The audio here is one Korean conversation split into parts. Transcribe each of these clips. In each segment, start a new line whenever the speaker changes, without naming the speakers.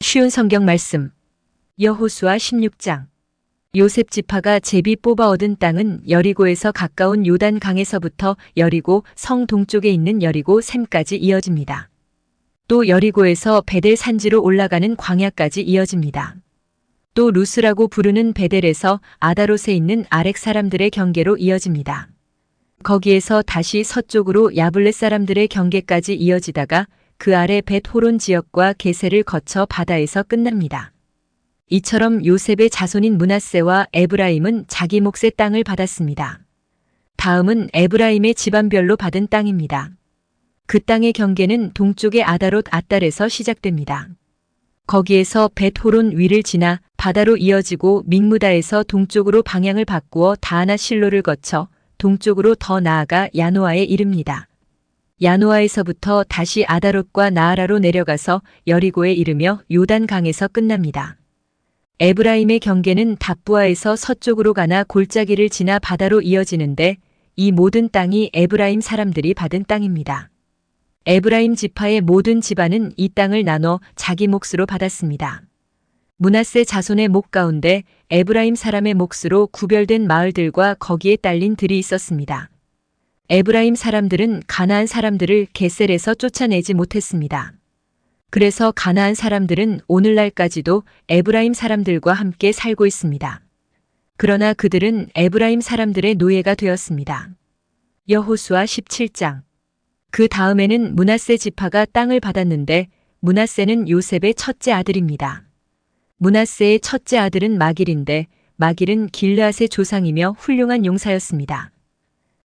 쉬운 성경 말씀. 여호수아 16장. 요셉 지파가 제비 뽑아 얻은 땅은 여리고에서 가까운 요단 강에서부터 여리고 성 동쪽에 있는 여리고 샘까지 이어집니다. 또 여리고에서 베델 산지로 올라가는 광야까지 이어집니다. 또 루스라고 부르는 베델에서 아다롯에 있는 아렉 사람들의 경계로 이어집니다. 거기에서 다시 서쪽으로 야블렛 사람들의 경계까지 이어지다가 그 아래 벳호론 지역과 게셀을 거쳐 바다에서 끝납니다. 이처럼 요셉의 자손인 므낫세와 에브라임은 자기 몫의 땅을 받았습니다. 다음은 에브라임의 집안별로 받은 땅입니다. 그 땅의 경계는 동쪽의 아다롯 앗달에서 시작됩니다. 거기에서 벳호론 위를 지나 바다로 이어지고 믹무다에서 동쪽으로 방향을 바꾸어 다하나 실로를 거쳐 동쪽으로 더 나아가 야노아에 이릅니다. 야노아에서부터 다시 아다롯과 나아라로 내려가서 여리고에 이르며 요단강에서 끝납니다. 에브라임의 경계는 답부아에서 서쪽으로 가나 골짜기를 지나 바다로 이어지는데 이 모든 땅이 에브라임 사람들이 받은 땅입니다. 에브라임 지파의 모든 집안은 이 땅을 나눠 자기 몫으로 받았습니다. 므낫세 자손의 목 가운데 에브라임 사람의 몫으로 구별된 마을들과 거기에 딸린 들이 있었습니다. 에브라임 사람들은 가나안 사람들을 게셀에서 쫓아내지 못했습니다. 그래서 가나안 사람들은 오늘날까지도 에브라임 사람들과 함께 살고 있습니다. 그러나 그들은 에브라임 사람들의 노예가 되었습니다. 여호수아 17장. 그 다음에는 므낫세 지파가 땅을 받았는데 므낫세는 요셉의 첫째 아들입니다. 므낫세의 첫째 아들은 마길인데 마길은 길르앗의 조상이며 훌륭한 용사였습니다.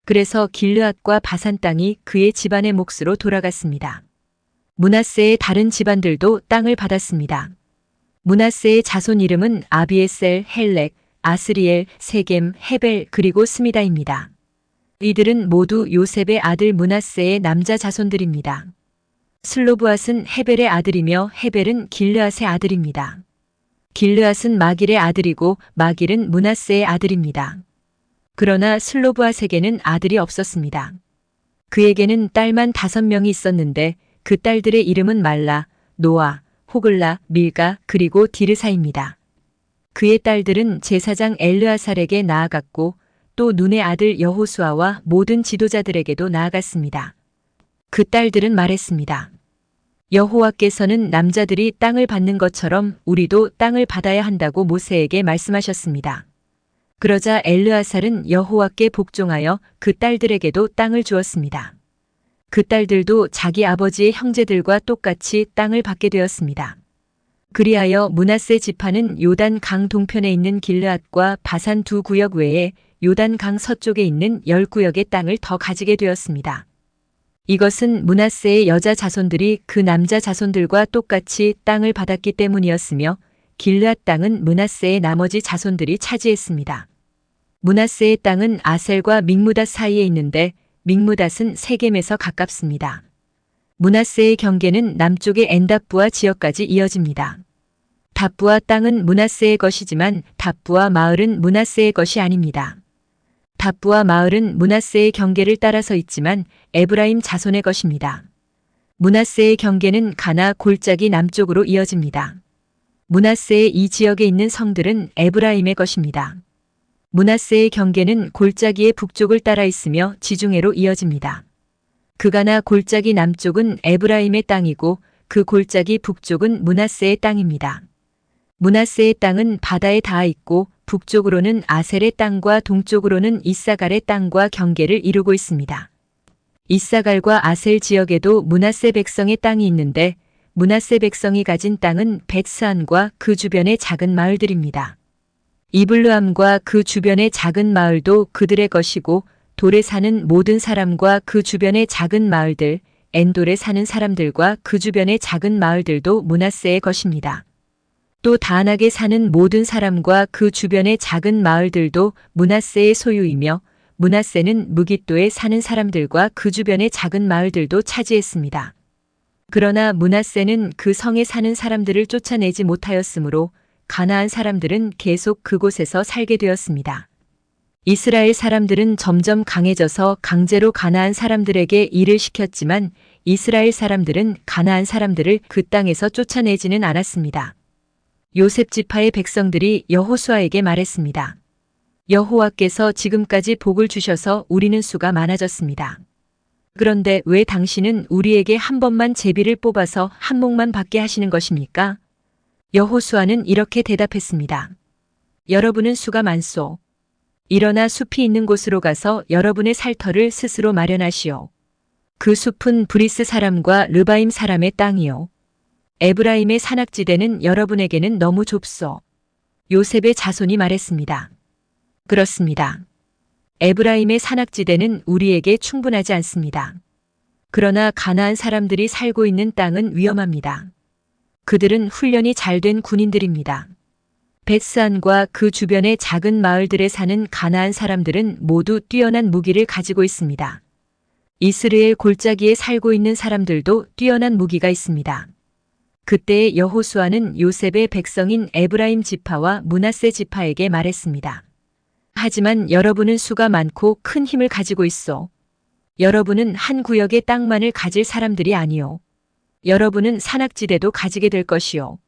그래서 길르앗과 바산 땅이 그의 집안의 몫으로 돌아갔습니다. 므낫세의 다른 집안들도 땅을 받았습니다. 므낫세의 자손 이름은 아비에셀, 헬렉, 아스리엘, 세겜, 헤벨 그리고 스미다입니다. 이들은 모두 요셉의 아들 므낫세의 남자 자손들입니다. 슬로브앗은 헤벨의 아들이며 헤벨은 길르앗의 아들입니다. 길르앗은 마길의 아들이고 마길은 므낫세의 아들입니다. 그러나 슬로브앗에게는 아들이 없었습니다. 그에게는 딸만 5명이 있었는데 그 딸들의 이름은 말라, 노아, 호글라, 밀가 그리고 디르사입니다. 그의 딸들은 제사장 엘르아살에게 나아갔고 또 눈의 아들 여호수아와 모든 지도자들에게도 나아갔습니다. 그 딸들은 말했습니다. 여호와께서는 남자들이 땅을 받는 것처럼 우리도 땅을 받아야 한다고 모세에게 말씀하셨습니다. 그러자 엘르아살은 여호와께 복종하여 그 딸들에게도 땅을 주었습니다. 그 딸들도 자기 아버지의 형제들과 똑같이 땅을 받게 되었습니다. 그리하여 므낫세 지파는 요단 강 동편에 있는 길르앗과 바산 2구역 외에 요단 강 서쪽에 있는 10구역의 땅을 더 가지게 되었습니다. 이것은 므낫세의 여자 자손들이 그 남자 자손들과 똑같이 땅을 받았기 때문이었으며 길르앗 땅은 므낫세의 나머지 자손들이 차지했습니다. 므낫세의 땅은 아셀과 믹무닷 사이에 있는데 믹무닷은 세겜에서 가깝습니다. 므낫세의 경계는 남쪽의 엔답부아 지역까지 이어집니다. 답부아 땅은 므낫세의 것이지만 답부아 마을은 므낫세의 것이 아닙니다. 답부아 마을은 므낫세의 경계를 따라서 있지만 에브라임 자손의 것입니다. 므낫세의 경계는 가나 골짜기 남쪽으로 이어집니다. 므낫세의 이 지역에 있는 성들은 에브라임의 것입니다. 므낫세의 경계는 골짜기의 북쪽을 따라 있으며 지중해로 이어집니다. 그 가나 골짜기 남쪽은 에브라임의 땅이고 그 골짜기 북쪽은 므낫세의 땅입니다. 므낫세의 땅은 바다에 닿아 있고 북쪽으로는 아셀의 땅과 동쪽으로는 이사갈의 땅과 경계를 이루고 있습니다. 이사갈과 아셀 지역에도 므낫세 백성의 땅이 있는데 므낫세 백성이 가진 땅은 벳스안과 그 주변의 작은 마을들입니다. 이블르함과 그 주변의 작은 마을도 그들의 것이고 돌에 사는 모든 사람과 그 주변의 작은 마을들, 엔돌에 사는 사람들과 그 주변의 작은 마을들도 므낫세의 것입니다. 또 다낙에 사는 모든 사람과 그 주변의 작은 마을들도 므낫세의 소유이며 므낫세는 무깃도에 사는 사람들과 그 주변의 작은 마을들도 차지했습니다. 그러나 므낫세는 그 성에 사는 사람들을 쫓아내지 못하였으므로 가나안 사람들은 계속 그곳에서 살게 되었습니다. 이스라엘 사람들은 점점 강해져서 강제로 가나안 사람들에게 일을 시켰지만 이스라엘 사람들은 가나안 사람들을 그 땅에서 쫓아내지는 않았습니다. 요셉 지파의 백성들이 여호수아에게 말했습니다. 여호와께서 지금까지 복을 주셔서 우리는 수가 많아졌습니다. 그런데 왜 당신은 우리에게 한 번만 제비를 뽑아서 한 몫만 받게 하시는 것입니까? 여호수아는 이렇게 대답했습니다. 여러분은 수가 많소. 일어나 숲이 있는 곳으로 가서 여러분의 살터를 스스로 마련하시오. 그 숲은 브리스 사람과 르바임 사람의 땅이요. 에브라임의 산악지대는 여러분에게는 너무 좁소. 요셉의 자손이 말했습니다. 그렇습니다. 에브라임의 산악지대는 우리에게 충분하지 않습니다. 그러나 가나안 사람들이 살고 있는 땅은 위험합니다. 그들은 훈련이 잘 된 군인들입니다. 벳스안과 그 주변의 작은 마을들에 사는 가나안 사람들은 모두 뛰어난 무기를 가지고 있습니다. 이스라엘 골짜기에 살고 있는 사람들도 뛰어난 무기가 있습니다. 그때 여호수아는 요셉의 백성인 에브라임 지파와 므낫세 지파에게 말했습니다. 하지만 여러분은 수가 많고 큰 힘을 가지고 있어. 여러분은 한 구역의 땅만을 가질 사람들이 아니오. 여러분은 산악지대도 가지게 될 것이오.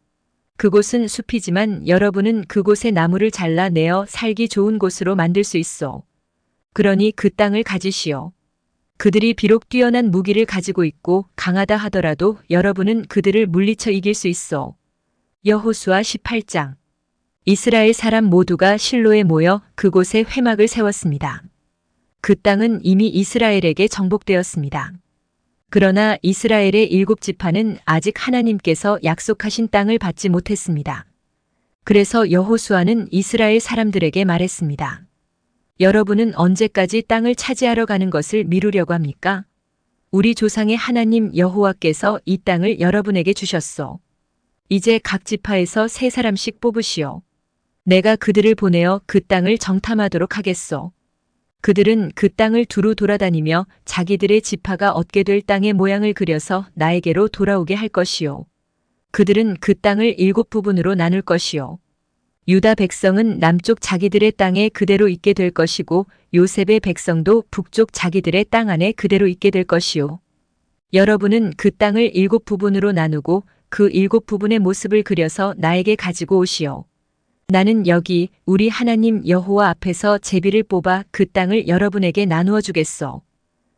그곳은 숲이지만 여러분은 그곳의 나무를 잘라내어 살기 좋은 곳으로 만들 수 있어. 그러니 그 땅을 가지시오. 그들이 비록 뛰어난 무기를 가지고 있고 강하다 하더라도 여러분은 그들을 물리쳐 이길 수 있어. 여호수아 18장. 이스라엘 사람 모두가 실로에 모여 그곳에 회막을 세웠습니다. 그 땅은 이미 이스라엘에게 정복되었습니다. 그러나 이스라엘의 7지파는 아직 하나님께서 약속하신 땅을 받지 못했습니다. 그래서 여호수아는 이스라엘 사람들에게 말했습니다. 여러분은 언제까지 땅을 차지하러 가는 것을 미루려고 합니까? 우리 조상의 하나님 여호와께서 이 땅을 여러분에게 주셨소. 이제 각 지파에서 3사람씩 뽑으시오. 내가 그들을 보내어 그 땅을 정탐하도록 하겠소. 그들은 그 땅을 두루 돌아다니며 자기들의 지파가 얻게 될 땅의 모양을 그려서 나에게로 돌아오게 할 것이요. 그들은 그 땅을 7부분으로 나눌 것이요. 유다 백성은 남쪽 자기들의 땅에 그대로 있게 될 것이고 요셉의 백성도 북쪽 자기들의 땅 안에 그대로 있게 될 것이요. 여러분은 그 땅을 7부분으로 나누고 그 7부분의 모습을 그려서 나에게 가지고 오시오. 나는 여기 우리 하나님 여호와 앞에서 제비를 뽑아 그 땅을 여러분에게 나누어 주겠소.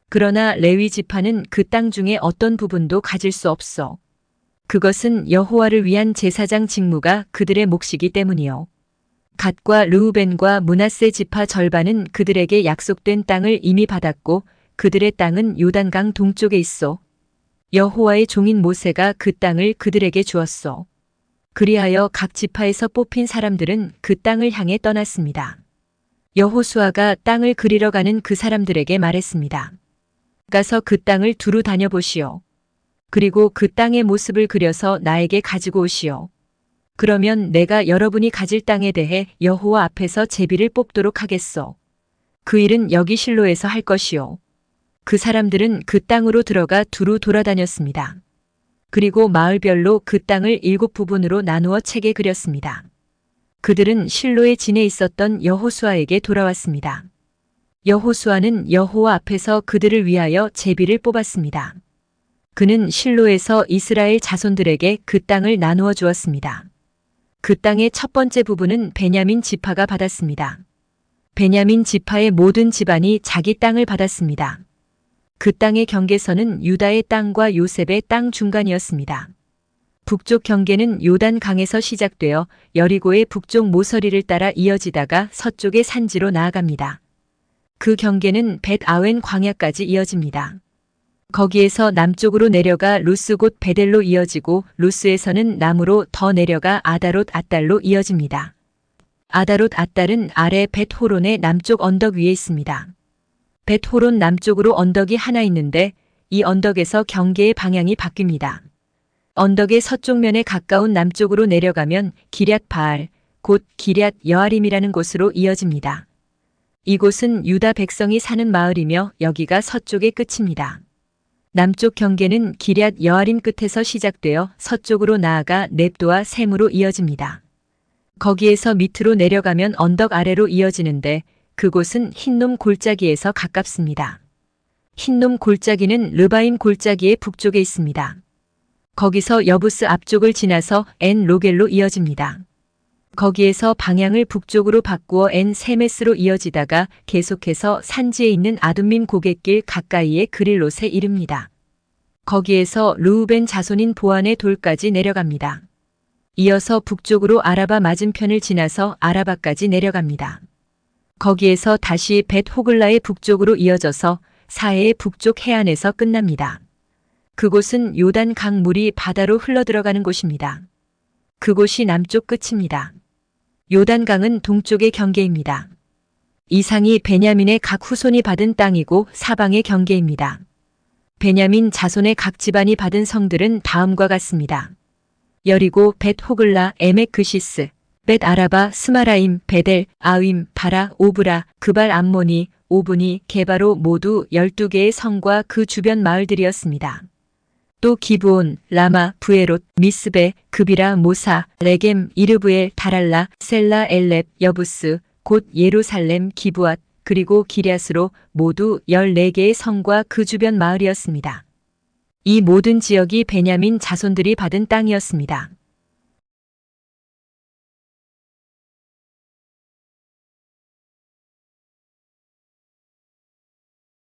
그러나 레위 지파는 그 땅 중에 어떤 부분도 가질 수 없어. 그것은 여호와를 위한 제사장 직무가 그들의 몫이기 때문이요. 갓과 르우벤과 므낫세 지파 절반은 그들에게 약속된 땅을 이미 받았고 그들의 땅은 요단강 동쪽에 있어. 여호와의 종인 모세가 그 땅을 그들에게 주었소. 그리하여 각 지파에서 뽑힌 사람들은 그 땅을 향해 떠났습니다. 여호수아가 땅을 그리러 가는 그 사람들에게 말했습니다. 가서 그 땅을 두루 다녀보시오. 그리고 그 땅의 모습을 그려서 나에게 가지고 오시오. 그러면 내가 여러분이 가질 땅에 대해 여호와 앞에서 제비를 뽑도록 하겠소. 그 일은 여기 실로에서 할 것이오. 그 사람들은 그 땅으로 들어가 두루 돌아다녔습니다. 그리고 마을별로 그 땅을 7부분으로 나누어 책에 그렸습니다. 그들은 실로에 지내 있었던 여호수아에게 돌아왔습니다. 여호수아는 여호와 앞에서 그들을 위하여 제비를 뽑았습니다. 그는 실로에서 이스라엘 자손들에게 그 땅을 나누어 주었습니다. 그 땅의 첫 번째 부분은 베냐민 지파가 받았습니다. 베냐민 지파의 모든 집안이 자기 땅을 받았습니다. 그 땅의 경계선은 유다의 땅과 요셉의 땅 중간이었습니다. 북쪽 경계는 요단 강에서 시작되어 여리고의 북쪽 모서리를 따라 이어지다가 서쪽의 산지로 나아갑니다. 그 경계는 벳 아웬 광야까지 이어집니다. 거기에서 남쪽으로 내려가 루스 곧 베델로 이어지고 루스에서는 남으로 더 내려가 아다롯 앗달로 이어집니다. 아다롯 앗달은 아래 벳 호론의 남쪽 언덕 위에 있습니다. 벳 호론 남쪽으로 언덕이 하나 있는데 이 언덕에서 경계의 방향이 바뀝니다. 언덕의 서쪽 면에 가까운 남쪽으로 내려가면 기럇 바알, 곧 기럇 여아림이라는 곳으로 이어집니다. 이곳은 유다 백성이 사는 마을이며 여기가 서쪽의 끝입니다. 남쪽 경계는 기럇 여아림 끝에서 시작되어 서쪽으로 나아가 넵도와 셈으로 이어집니다. 거기에서 밑으로 내려가면 언덕 아래로 이어지는데 그곳은 흰놈 골짜기에서 가깝습니다. 흰놈 골짜기는 르바임 골짜기의 북쪽에 있습니다. 거기서 여부스 앞쪽을 지나서 엔 로겔로 이어집니다. 거기에서 방향을 북쪽으로 바꾸어 엔 세메스로 이어지다가 계속해서 산지에 있는 아둠밈 고갯길 가까이의 그릴롯에 이릅니다. 거기에서 르우벤 자손인 보안의 돌까지 내려갑니다. 이어서 북쪽으로 아라바 맞은편을 지나서 아라바까지 내려갑니다. 거기에서 다시 벳 호글라의 북쪽으로 이어져서 사해의 북쪽 해안에서 끝납니다. 그곳은 요단 강물이 바다로 흘러들어가는 곳입니다. 그곳이 남쪽 끝입니다. 요단강은 동쪽의 경계입니다. 이상이 베냐민의 각 후손이 받은 땅이고 사방의 경계입니다. 베냐민 자손의 각 집안이 받은 성들은 다음과 같습니다. 여리고, 벳 호글라, 에멕 그시스, 벳 아라바, 스마라임, 베델, 아윈, 바라, 오브라, 그발 암모니, 오브니, 게바로 모두 12개의 성과 그 주변 마을들이었습니다. 또 기브온, 라마, 부에롯, 미스베, 그비라, 모사, 레겜, 이르브엘, 다랄라, 셀라, 엘렙, 여부스, 곧 예루살렘, 기브앗, 그리고 기랴스로 모두 14개의 성과 그 주변 마을이었습니다. 이 모든 지역이 베냐민 자손들이 받은 땅이었습니다.